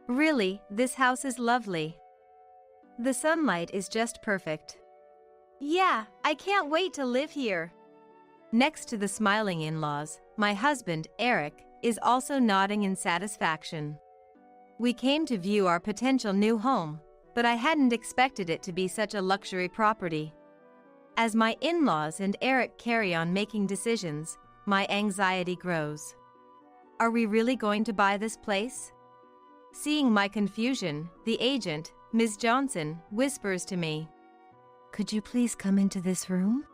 Really, this house is lovely. The sunlight is just perfect. Yeah, I can't wait to live here. Next to the smiling in-laws, my husband, Eric, is also nodding in satisfaction. We came to view our potential new home, but I hadn't expected it to be such a luxury property. As my in-laws and Eric carry on making decisions, my anxiety grows. Are we really going to buy this place? Seeing my confusion, the agent, Ms. Johnson, whispers to me, "Could you please come into this room?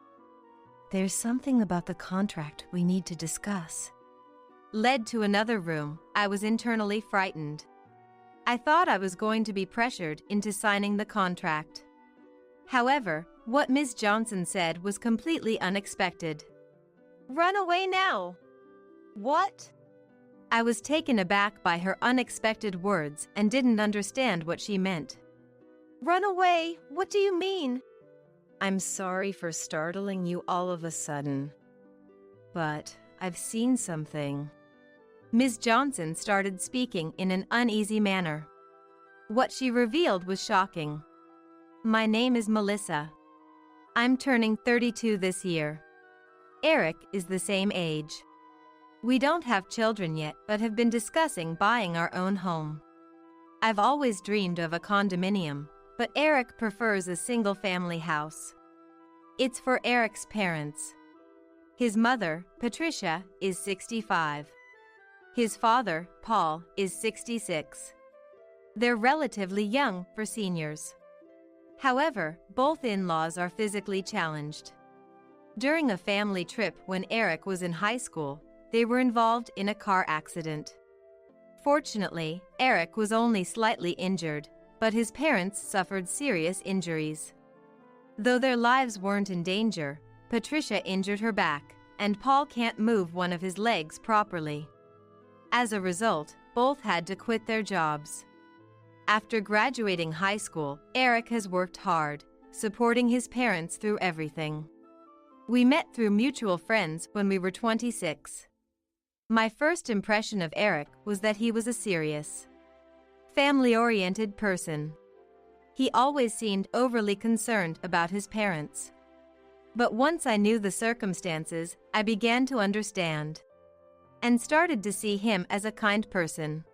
There's something about the contract we need to discuss." Led to another room, I was internally frightened. I thought I was going to be pressured into signing the contract. However, what Ms. Johnson said was completely unexpected. "Run away now." What? I was taken aback by her unexpected words and didn't understand what she meant. "Run away? What do you mean?" "I'm sorry for startling you all of a sudden, but I've seen something." Ms. Johnson started speaking in an uneasy manner. What she revealed was shocking. "My name is Melissa. I'm turning 32 this year. Eric is the same age. We don't have children yet, but have been discussing buying our own home. I've always dreamed of a condominium, but Eric prefers a single-family house. It's for Eric's parents. His mother, Patricia, is 65. His father, Paul, is 66. They're relatively young for seniors. However, both in-laws are physically challenged. During a family trip when Eric was in high school, they were involved in a car accident. Fortunately, Eric was only slightly injured, but his parents suffered serious injuries. Though their lives weren't in danger, Patricia injured her back, and Paul can't move one of his legs properly. As a result, both had to quit their jobs. After graduating high school, Eric has worked hard, supporting his parents through everything. We met through mutual friends when we were 26. My first impression of Eric was that he was a serious, family-oriented person. He always seemed overly concerned about his parents. But once I knew the circumstances, I began to understand, and started to see him as a kind person.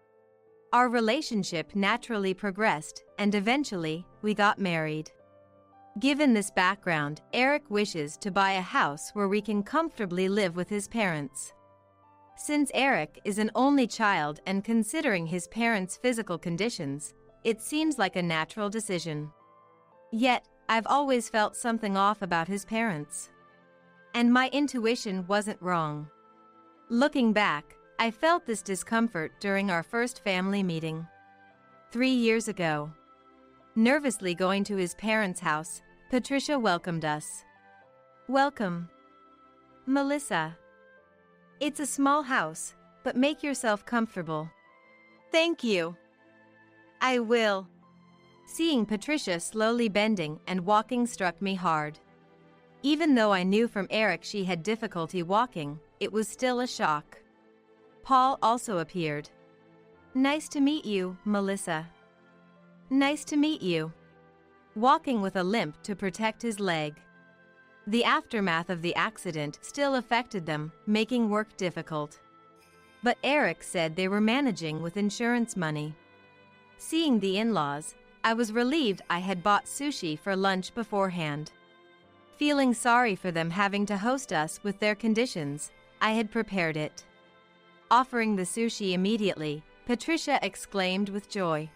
Our relationship naturally progressed, and eventually, we got married. Given this background, Eric wishes to buy a house where we can comfortably live with his parents. Since Eric is an only child and considering his parents' physical conditions, it seems like a natural decision. Yet, I've always felt something off about his parents. And my intuition wasn't wrong. Looking back, I felt this discomfort during our first family meeting 3 years ago. Nervously going to his parents' house, Patricia welcomed us. "Welcome, Melissa. It's a small house, but make yourself comfortable." "Thank you. I will." Seeing Patricia slowly bending and walking struck me hard. Even though I knew from Eric she had difficulty walking, it was still a shock. Paul also appeared. "Nice to meet you, Melissa." "Nice to meet you." Walking with a limp to protect his leg. The aftermath of the accident still affected them, making work difficult. But Eric said they were managing with insurance money. Seeing the in-laws, I was relieved I had bought sushi for lunch beforehand. Feeling sorry for them having to host us with their conditions, I had prepared it. Offering the sushi immediately, Patricia exclaimed with joy,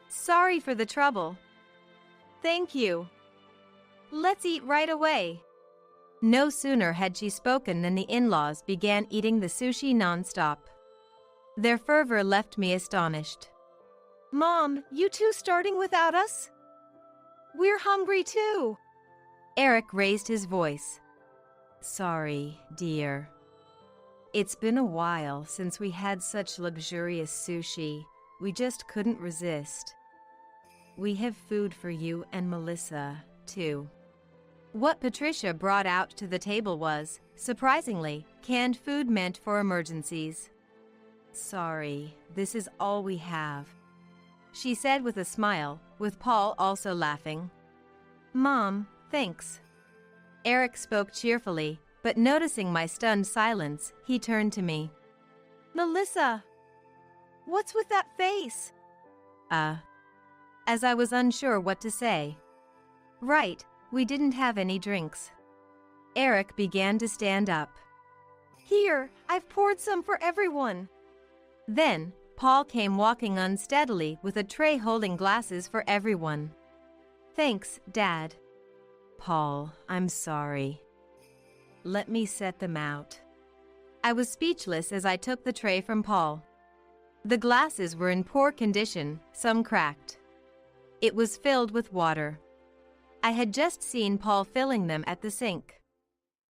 "Sorry for the trouble." "Thank you. Let's eat right away." No sooner had she spoken than the in-laws began eating the sushi non-stop. Their fervor left me astonished. "Mom, you two starting without us? We're hungry too." Eric raised his voice. "Sorry, dear. It's been a while since we had such luxurious sushi. We just couldn't resist. We have food for you and Melissa, too." What Patricia brought out to the table was, surprisingly, canned food meant for emergencies. "Sorry, this is all we have. she said with a smile, with Paul also laughing. Mom, thanks. Eric spoke cheerfully, but noticing my stunned silence, he turned to me. Melissa, what's with that face? As I was unsure what to say. Right, we didn't have any drinks. Eric began to stand up. Here, I've poured some for everyone. Then, Paul came walking unsteadily with a tray holding glasses for everyone. Thanks, Dad. Paul, I'm sorry. Let me set them out. I was speechless as I took the tray from Paul. The glasses were in poor condition, some cracked. It was filled with water. I had just seen Paul filling them at the sink.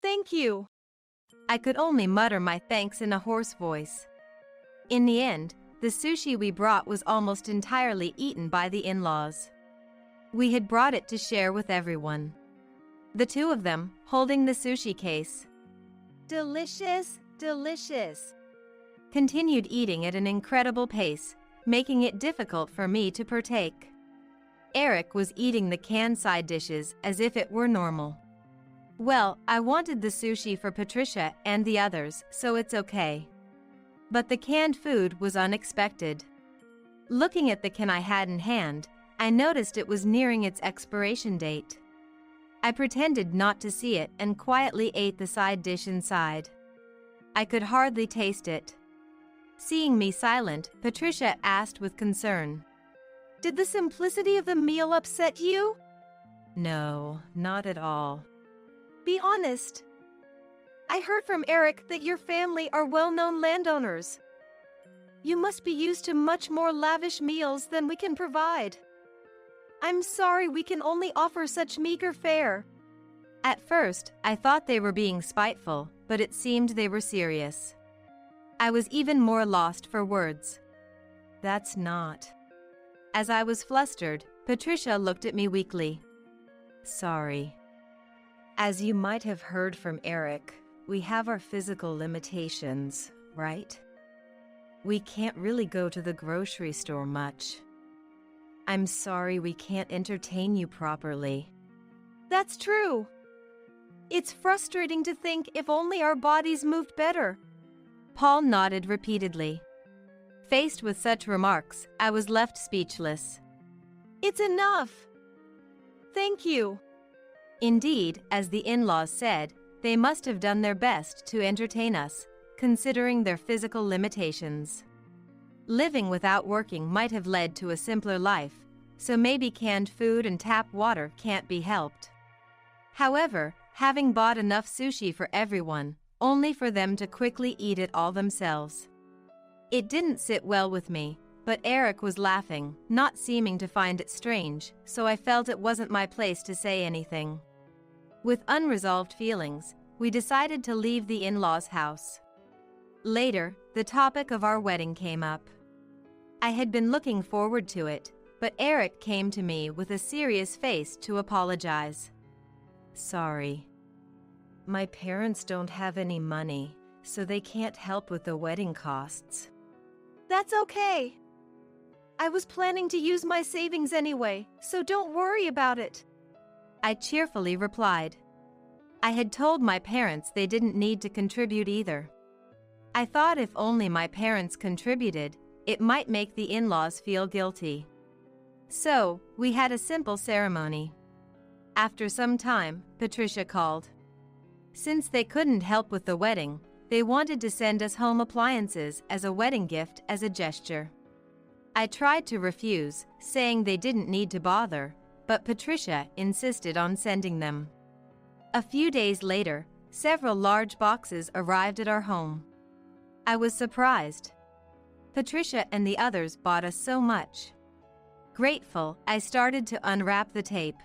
Thank you. I could only mutter my thanks in a hoarse voice. In the end, the sushi we brought was almost entirely eaten by the in-laws. We had brought it to share with everyone. The two of them, holding the sushi case. Delicious, delicious. Continued eating at an incredible pace, making it difficult for me to partake. Eric was eating the canned side dishes as if it were normal. Well, I wanted the sushi for Patricia and the others, so it's okay. But the canned food was unexpected. Looking at the can I had in hand, I noticed it was nearing its expiration date. I pretended not to see it and quietly ate the side dish inside. I could hardly taste it. Seeing me silent, Patricia asked with concern. Did the simplicity of the meal upset you? No, not at all. Be honest. I heard from Eric that your family are well-known landowners. You must be used to much more lavish meals than we can provide. I'm sorry we can only offer such meager fare. At first, I thought they were being spiteful, but it seemed they were serious. I was even more lost for words. That's not. As I was flustered, Patricia looked at me weakly. Sorry. As you might have heard from Eric, we have our physical limitations, right? We can't really go to the grocery store much. I'm sorry we can't entertain you properly. That's true. It's frustrating to think if only our bodies moved better. Paul nodded repeatedly. Faced with such remarks, I was left speechless. It's enough. Thank you. Indeed, as the in-laws said, they must have done their best to entertain us, considering their physical limitations. Living without working might have led to a simpler life, so maybe canned food and tap water can't be helped. However, having bought enough sushi for everyone, only for them to quickly eat it all themselves. It didn't sit well with me, but Eric was laughing, not seeming to find it strange, so I felt it wasn't my place to say anything. With unresolved feelings, we decided to leave the in-laws' house. Later, the topic of our wedding came up. I had been looking forward to it, but Eric came to me with a serious face to apologize. Sorry. My parents don't have any money, so they can't help with the wedding costs. That's okay. I was planning to use my savings anyway, so don't worry about it. I cheerfully replied. I had told my parents they didn't need to contribute either. I thought if only my parents contributed, it might make the in-laws feel guilty. So, we had a simple ceremony. After some time, Patricia called. Since they couldn't help with the wedding, they wanted to send us home appliances as a wedding gift as a gesture. I tried to refuse, saying they didn't need to bother, but Patricia insisted on sending them. A few days later, several large boxes arrived at our home. I was surprised. Patricia and the others bought us so much. Grateful, I started to unwrap the tape.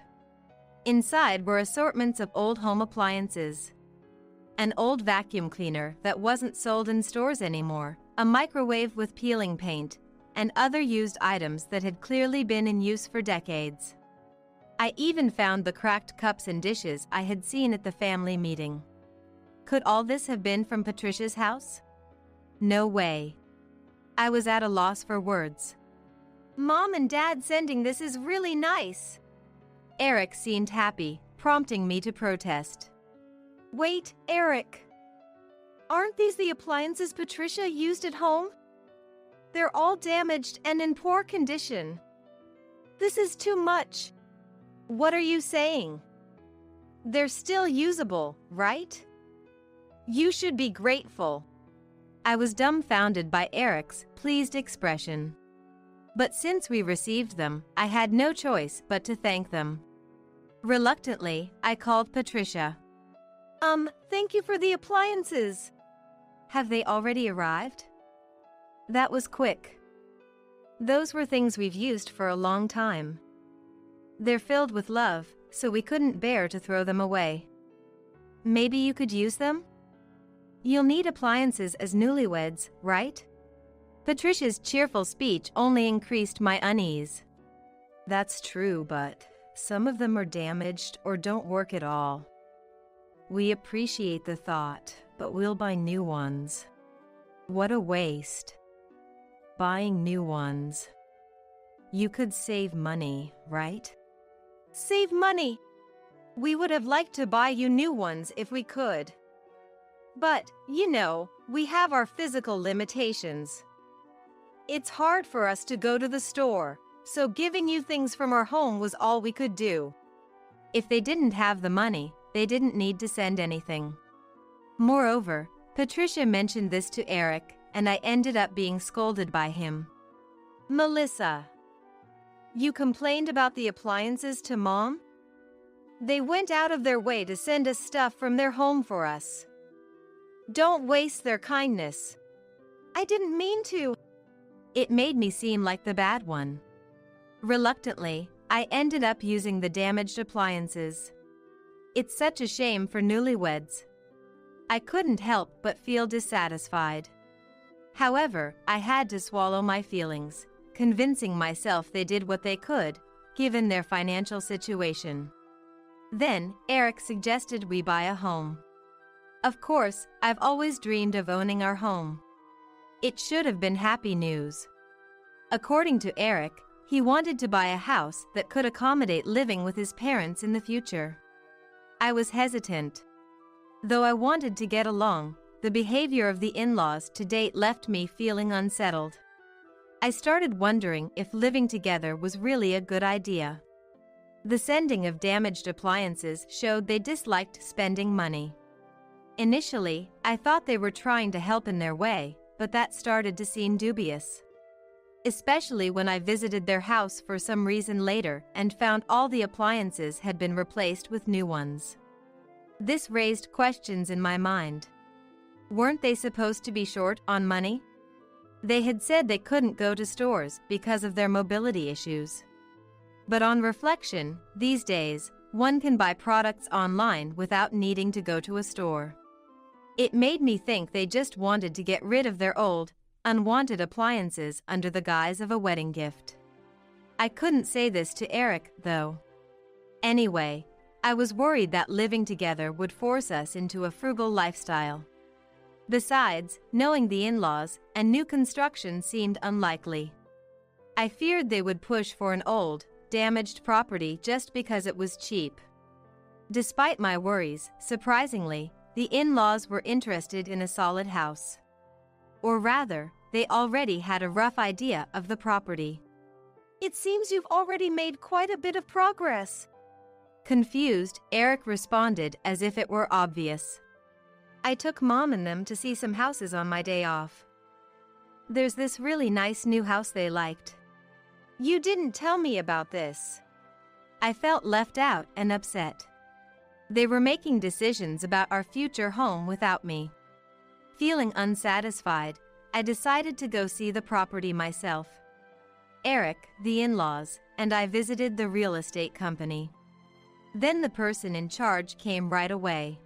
Inside were assortments of old home appliances. An old vacuum cleaner that wasn't sold in stores anymore, a microwave with peeling paint, and other used items that had clearly been in use for decades. I even found the cracked cups and dishes I had seen at the family meeting. Could all this have been from Patricia's house? No way. I was at a loss for words. Mom and Dad sending this is really nice. Eric seemed happy, prompting me to protest. Wait, Eric. Aren't these the appliances Patricia used at home? They're all damaged and in poor condition. This is too much. What are you saying? They're still usable, right? You should be grateful. I was dumbfounded by Eric's pleased expression. But since we received them, I had no choice but to thank them. Reluctantly, I called Patricia. Thank you for the appliances. Have they already arrived? That was quick. Those were things we've used for a long time. They're filled with love, so we couldn't bear to throw them away. Maybe you could use them? You'll need appliances as newlyweds, right? Patricia's cheerful speech only increased my unease. That's true, but some of them are damaged or don't work at all. We appreciate the thought, but we'll buy new ones. What a waste. Buying new ones. You could save money, right? Save money? We would have liked to buy you new ones if we could. But, we have our physical limitations. It's hard for us to go to the store, so giving you things from our home was all we could do. If they didn't have the money, they didn't need to send anything. Moreover, Patricia mentioned this to Eric, and I ended up being scolded by him. Melissa, you complained about the appliances to Mom? They went out of their way to send us stuff from their home for us. Don't waste their kindness. I didn't mean to. It made me seem like the bad one. Reluctantly, I ended up using the damaged appliances. It's such a shame for newlyweds. I couldn't help but feel dissatisfied. However, I had to swallow my feelings, convincing myself they did what they could, given their financial situation. Then, Eric suggested we buy a home. Of course, I've always dreamed of owning our home. It should have been happy news. According to Eric, he wanted to buy a house that could accommodate living with his parents in the future. I was hesitant. Though I wanted to get along, the behavior of the in-laws to date left me feeling unsettled. I started wondering if living together was really a good idea. The sending of damaged appliances showed they disliked spending money. Initially, I thought they were trying to help in their way, but that started to seem dubious. Especially when I visited their house for some reason later and found all the appliances had been replaced with new ones. This raised questions in my mind. Weren't they supposed to be short on money? They had said they couldn't go to stores because of their mobility issues. But on reflection, these days, one can buy products online without needing to go to a store. It made me think they just wanted to get rid of their old, unwanted appliances under the guise of a wedding gift. I couldn't say this to Eric, though. Anyway, I was worried that living together would force us into a frugal lifestyle. Besides, knowing the in-laws, and new construction seemed unlikely. I feared they would push for an old, damaged property just because it was cheap. Despite my worries, surprisingly, the in-laws were interested in a solid house. Or rather, they already had a rough idea of the property. It seems you've already made quite a bit of progress. Confused, Eric responded as if it were obvious. I took Mom and them to see some houses on my day off. There's this really nice new house they liked. You didn't tell me about this. I felt left out and upset. They were making decisions about our future home without me. Feeling unsatisfied, I decided to go see the property myself. Eric, the in-laws, and I visited the real estate company. Then the person in charge came right away.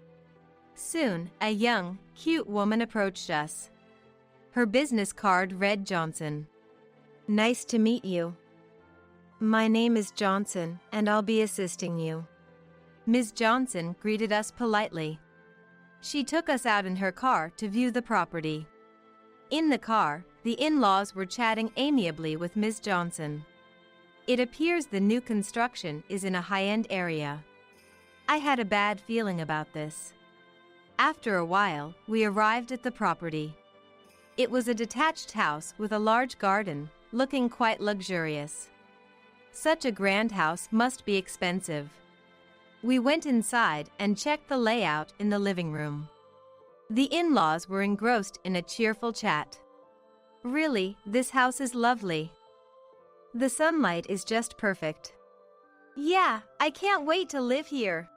Soon, a young, cute woman approached us. Her business card read Johnson. Nice to meet you. My name is Johnson, and I'll be assisting you. Ms. Johnson greeted us politely. She took us out in her car to view the property. In the car, the in-laws were chatting amiably with Ms. Johnson. It appears the new construction is in a high-end area. I had a bad feeling about this. After a while, we arrived at the property. It was a detached house with a large garden, looking quite luxurious. Such a grand house must be expensive. We went inside and checked the layout in the living room. The in-laws were engrossed in a cheerful chat. Really, this house is lovely. The sunlight is just perfect. Yeah, I can't wait to live here.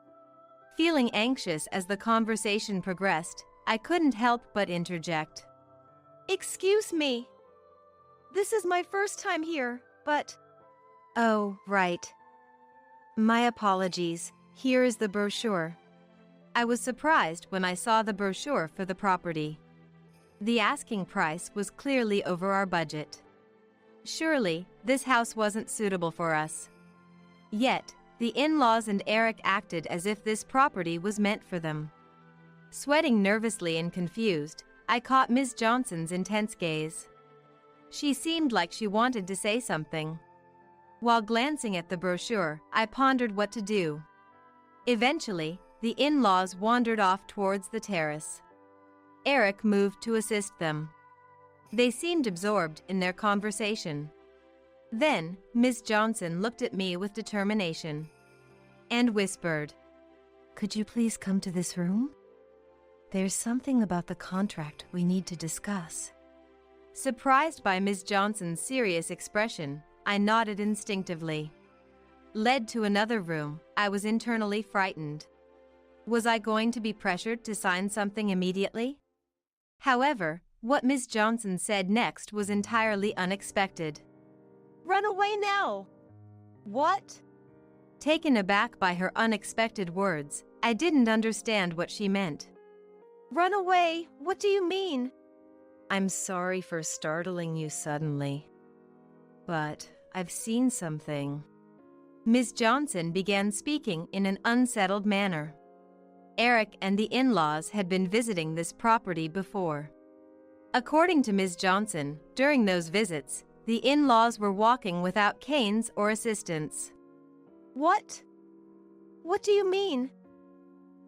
Feeling anxious as the conversation progressed, I couldn't help but interject. Excuse me. This is my first time here, but... Oh, right. My apologies. Here is the brochure. I was surprised when I saw the brochure for the property. The asking price was clearly over our budget. Surely, this house wasn't suitable for us. Yet, the in-laws and Eric acted as if this property was meant for them. Sweating nervously and confused, I caught Ms. Johnson's intense gaze. She seemed like she wanted to say something. While glancing at the brochure, I pondered what to do. Eventually, the in-laws wandered off towards the terrace. Eric moved to assist them. They seemed absorbed in their conversation. Then, Ms. Johnson looked at me with determination and whispered, "Could you please come to this room? There's something about the contract we need to discuss." Surprised by Ms. Johnson's serious expression, I nodded instinctively. Led to another room, I was internally frightened. Was I going to be pressured to sign something immediately? However, what Ms. Johnson said next was entirely unexpected. "Run away now!" What? Taken aback by her unexpected words, I didn't understand what she meant. Run away? What do you mean? I'm sorry for startling you suddenly, but I've seen something. Ms. Johnson began speaking in an unsettled manner. Eric and the in-laws had been visiting this property before. According to Ms. Johnson, during those visits, the in-laws were walking without canes or assistance. What? What do you mean?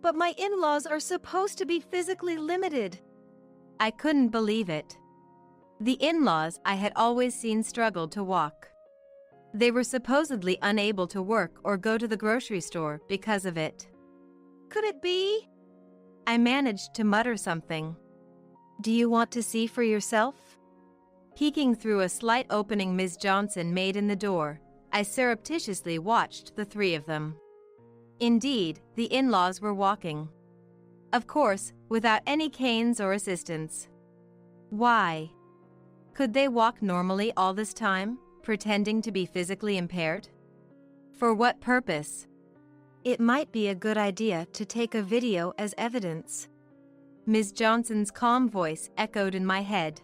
But my in-laws are supposed to be physically limited. I couldn't believe it. The in-laws I had always seen struggle to walk. They were supposedly unable to work or go to the grocery store because of it. Could it be? I managed to mutter something. Do you want to see for yourself? Peeking through a slight opening Ms. Johnson made in the door, I surreptitiously watched the three of them. Indeed, the in-laws were walking. Of course, without any canes or assistance. Why? Could they walk normally all this time, pretending to be physically impaired? For what purpose? It might be a good idea to take a video as evidence. Ms. Johnson's calm voice echoed in my head.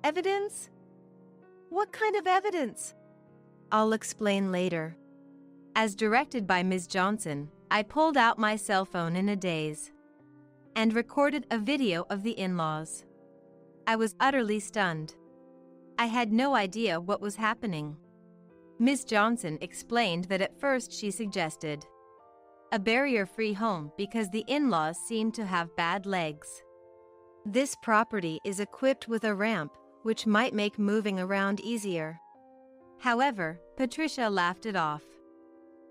Evidence? What kind of evidence? I'll explain later. As directed by Ms. Johnson, I pulled out my cell phone in a daze and recorded a video of the in-laws. I was utterly stunned. I had no idea what was happening. Ms. Johnson explained that at first she suggested a barrier-free home because the in-laws seemed to have bad legs. This property is equipped with a ramp, which might make moving around easier. However, Patricia laughed it off.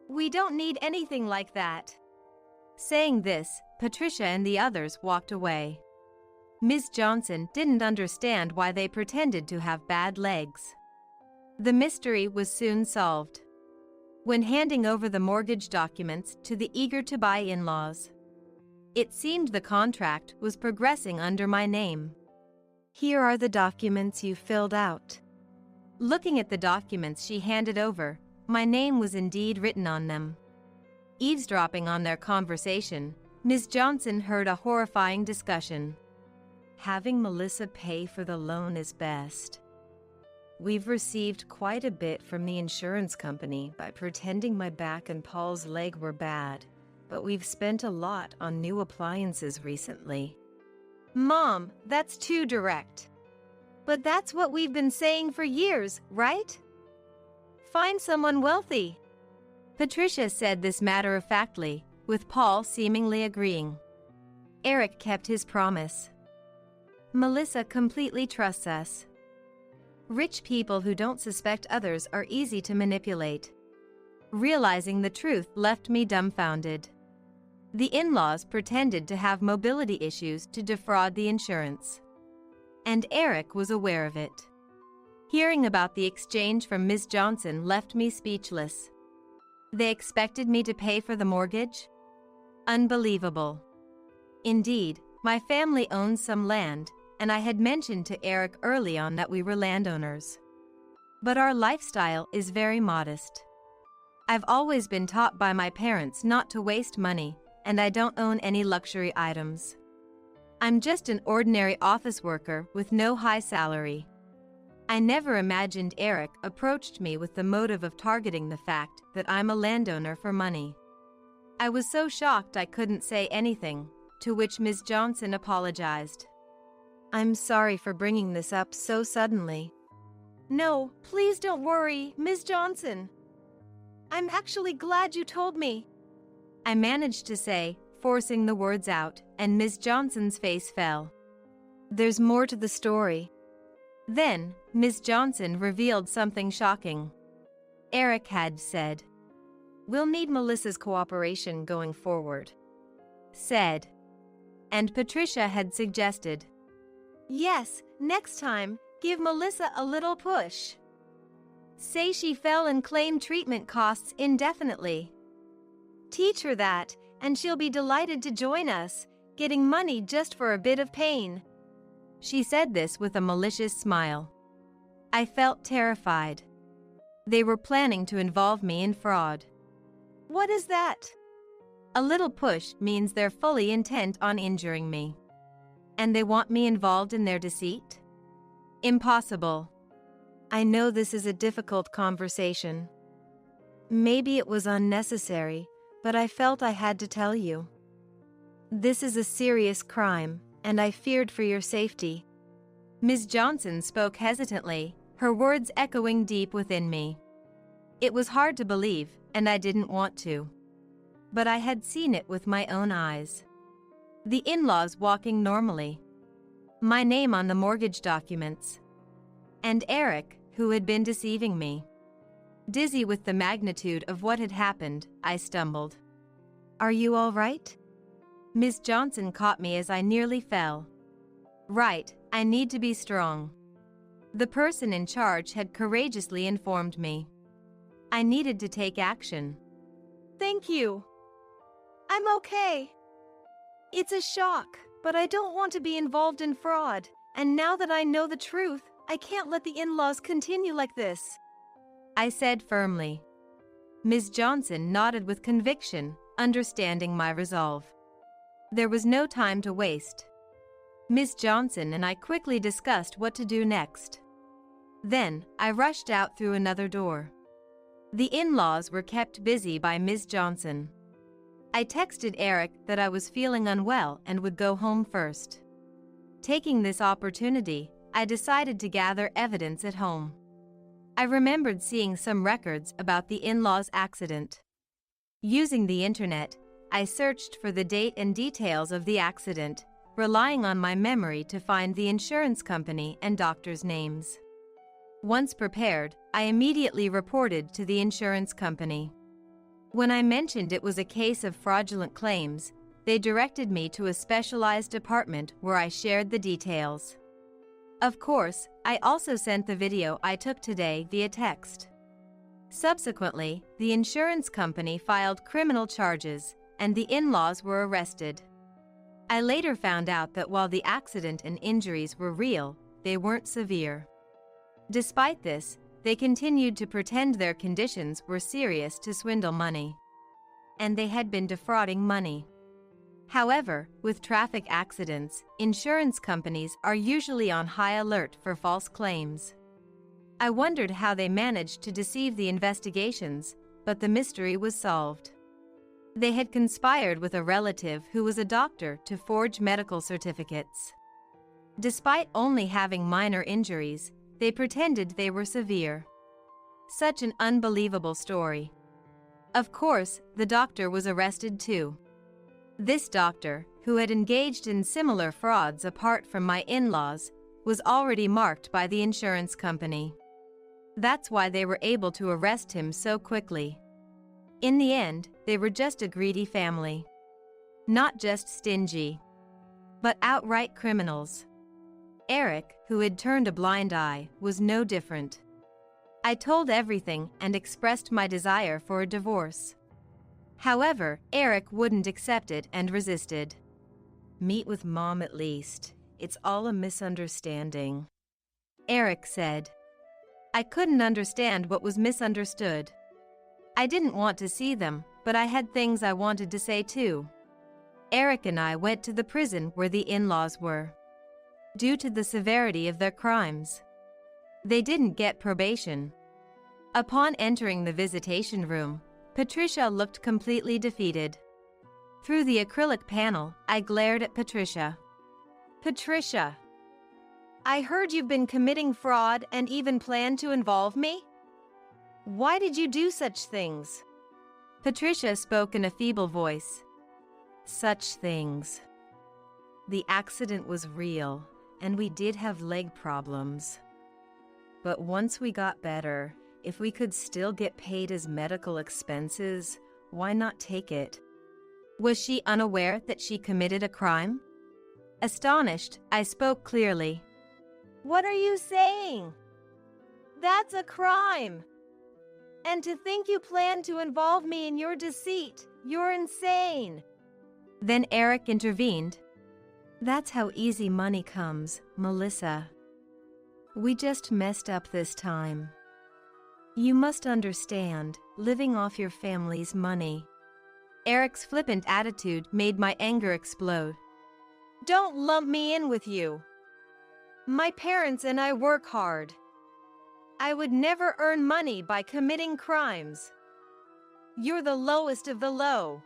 We don't need anything like that. Saying this, Patricia and the others walked away. Ms. Johnson didn't understand why they pretended to have bad legs. The mystery was soon solved. When handing over the mortgage documents to the eager-to-buy in-laws, it seemed the contract was progressing under my name. Here are the documents you filled out. Looking at the documents she handed over, my name was indeed written on them. Eavesdropping on their conversation, Ms. Johnson heard a horrifying discussion. Having Melissa pay for the loan is best. We've received quite a bit from the insurance company by pretending my back and Paul's leg were bad, but we've spent a lot on new appliances recently. Mom, that's too direct. But that's what we've been saying for years, right? Find someone wealthy. Patricia said this matter-of-factly, with Paul seemingly agreeing. Eric kept his promise. Melissa completely trusts us. Rich people who don't suspect others are easy to manipulate. Realizing the truth left me dumbfounded. The in-laws pretended to have mobility issues to defraud the insurance. And Eric was aware of it. Hearing about the exchange from Ms. Johnson left me speechless. They expected me to pay for the mortgage? Unbelievable. Indeed, my family owns some land, and I had mentioned to Eric early on that we were landowners. But our lifestyle is very modest. I've always been taught by my parents not to waste money, and I don't own any luxury items. I'm just an ordinary office worker with no high salary. I never imagined Eric approached me with the motive of targeting the fact that I'm a landowner for money. I was so shocked I couldn't say anything, to which Ms. Johnson apologized. I'm sorry for bringing this up so suddenly. No, please don't worry, Ms. Johnson. I'm actually glad you told me. I managed to say, forcing the words out, and Ms. Johnson's face fell. There's more to the story. Then, Ms. Johnson revealed something shocking. Eric had said, "We'll need Melissa's cooperation going forward," said. And Patricia had suggested, "Yes, next time, give Melissa a little push. Say she fell and claim treatment costs indefinitely. Teach her that, and she'll be delighted to join us, getting money just for a bit of pain." She said this with a malicious smile. I felt terrified. They were planning to involve me in fraud. What is that? A little push means they're fully intent on injuring me. And they want me involved in their deceit? Impossible. I know this is a difficult conversation. Maybe it was unnecessary, but I felt I had to tell you. This is a serious crime, and I feared for your safety. Ms. Johnson spoke hesitantly, her words echoing deep within me. It was hard to believe, and I didn't want to. But I had seen it with my own eyes. The in-laws walking normally. My name on the mortgage documents. And Eric, who had been deceiving me. Dizzy with the magnitude of what had happened, I stumbled. Are you all right? Ms. Johnson caught me as I nearly fell. Right, I need to be strong. The person in charge had courageously informed me. I needed to take action. Thank you. I'm okay. It's a shock, but I don't want to be involved in fraud, and now that I know the truth, I can't let the in-laws continue like this, I said firmly. Ms. Johnson nodded with conviction, understanding my resolve. There was no time to waste. Ms. Johnson and I quickly discussed what to do next. Then, I rushed out through another door. The in-laws were kept busy by Ms. Johnson. I texted Eric that I was feeling unwell and would go home first. Taking this opportunity, I decided to gather evidence at home. I remembered seeing some records about the in-laws' accident. Using the internet, I searched for the date and details of the accident, relying on my memory to find the insurance company and doctors' names. Once prepared, I immediately reported to the insurance company. When I mentioned it was a case of fraudulent claims, they directed me to a specialized department where I shared the details. Of course, I also sent the video I took today via text. Subsequently, the insurance company filed criminal charges, and the in-laws were arrested. I later found out that while the accident and injuries were real, they weren't severe. Despite this, they continued to pretend their conditions were serious to swindle money. And they had been defrauding money. However, with traffic accidents, insurance companies are usually on high alert for false claims. I wondered how they managed to deceive the investigations, but the mystery was solved. They had conspired with a relative who was a doctor to forge medical certificates. Despite only having minor injuries, they pretended they were severe. Such an unbelievable story. Of course, the doctor was arrested too. This doctor, who had engaged in similar frauds apart from my in-laws, was already marked by the insurance company. That's why they were able to arrest him so quickly. In the end, they were just a greedy family. Not just stingy, but outright criminals. Eric, who had turned a blind eye, was no different. I told everything and expressed my desire for a divorce. However, Eric wouldn't accept it and resisted. "Meet with Mom at least. It's all a misunderstanding," Eric said. I couldn't understand what was misunderstood. I didn't want to see them, but I had things I wanted to say too. Eric and I went to the prison where the in-laws were. Due to the severity of their crimes, they didn't get probation. Upon entering the visitation room, Patricia looked completely defeated. Through the acrylic panel, I glared at Patricia. "Patricia, I heard you've been committing fraud and even planned to involve me? Why did you do such things?" Patricia spoke in a feeble voice. "Such things. The accident was real, and we did have leg problems. But once we got better, if we could still get paid as medical expenses, why not take it?" Was she unaware that she committed a crime? Astonished, I spoke clearly. "What are you saying? That's a crime. And to think you plan to involve me in your deceit, you're insane." Then Eric intervened. "That's how easy money comes, Melissa. We just messed up this time. You must understand, living off your family's money." Eric's flippant attitude made my anger explode. "Don't lump me in with you. My parents and I work hard. I would never earn money by committing crimes. You're the lowest of the low.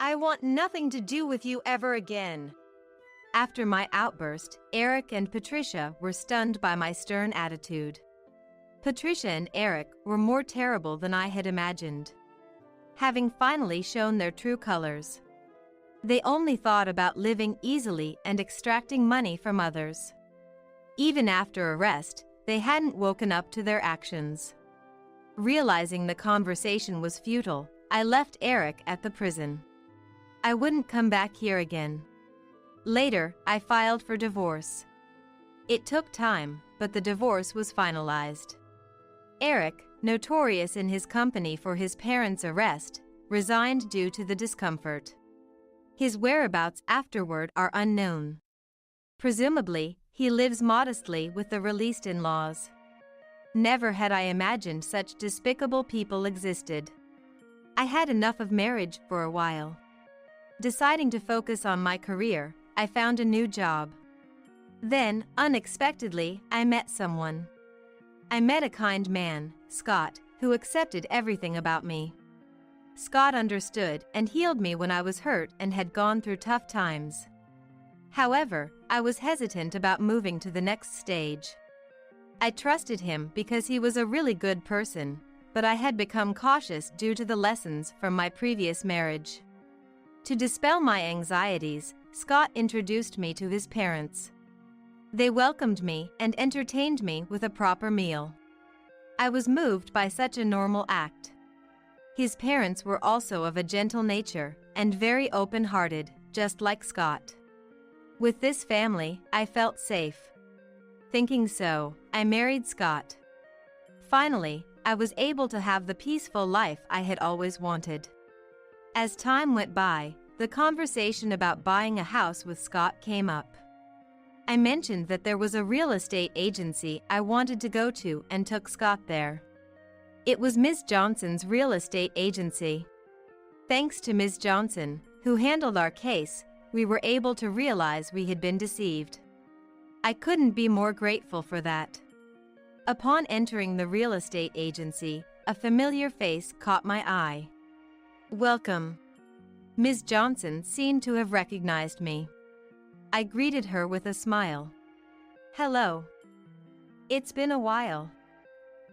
I want nothing to do with you ever again." After my outburst, Eric and Patricia were stunned by my stern attitude. Patricia and Eric were more terrible than I had imagined. Having finally shown their true colors, they only thought about living easily and extracting money from others. Even after arrest, they hadn't woken up to their actions. Realizing the conversation was futile, I left Eric at the prison. I wouldn't come back here again. Later, I filed for divorce. It took time, but the divorce was finalized. Eric, notorious in his company for his parents' arrest, resigned due to the discomfort. His whereabouts afterward are unknown. Presumably, he lives modestly with the released in-laws. Never had I imagined such despicable people existed. I had enough of marriage for a while. Deciding to focus on my career, I found a new job. Then, unexpectedly, I met someone. I met a kind man, Scott, who accepted everything about me. Scott understood and healed me when I was hurt and had gone through tough times. However, I was hesitant about moving to the next stage. I trusted him because he was a really good person, but I had become cautious due to the lessons from my previous marriage. To dispel my anxieties, Scott introduced me to his parents. They welcomed me and entertained me with a proper meal. I was moved by such a normal act. His parents were also of a gentle nature and very open-hearted, just like Scott. With this family, I felt safe. Thinking so, I married Scott. Finally, I was able to have the peaceful life I had always wanted. As time went by, the conversation about buying a house with Scott came up. I mentioned that there was a real estate agency I wanted to go to and took Scott there. It was Ms. Johnson's real estate agency. Thanks to Ms. Johnson, who handled our case, we were able to realize we had been deceived. I couldn't be more grateful for that. Upon entering the real estate agency, a familiar face caught my eye. "Welcome." Ms. Johnson seemed to have recognized me. I greeted her with a smile. Hello. It's been a while.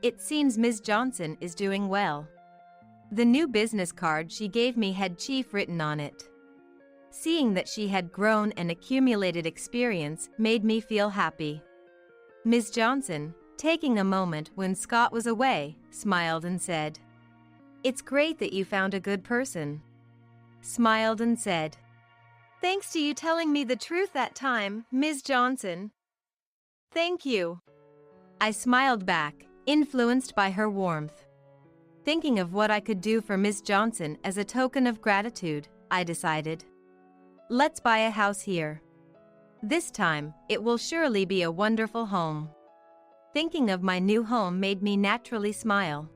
It seems Ms. Johnson is doing well. The new business card she gave me had Chief written on it. Seeing that she had grown and accumulated experience made me feel happy. Ms. Johnson, taking a moment when Scott was away, smiled and said, "It's great that you found a good person." Smiled and said, "Thanks to you telling me the truth that time, Ms. Johnson." "Thank you." I smiled back, influenced by her warmth. Thinking of what I could do for Ms. Johnson as a token of gratitude, I decided, let's buy a house here. This time, it will surely be a wonderful home. Thinking of my new home made me naturally smile.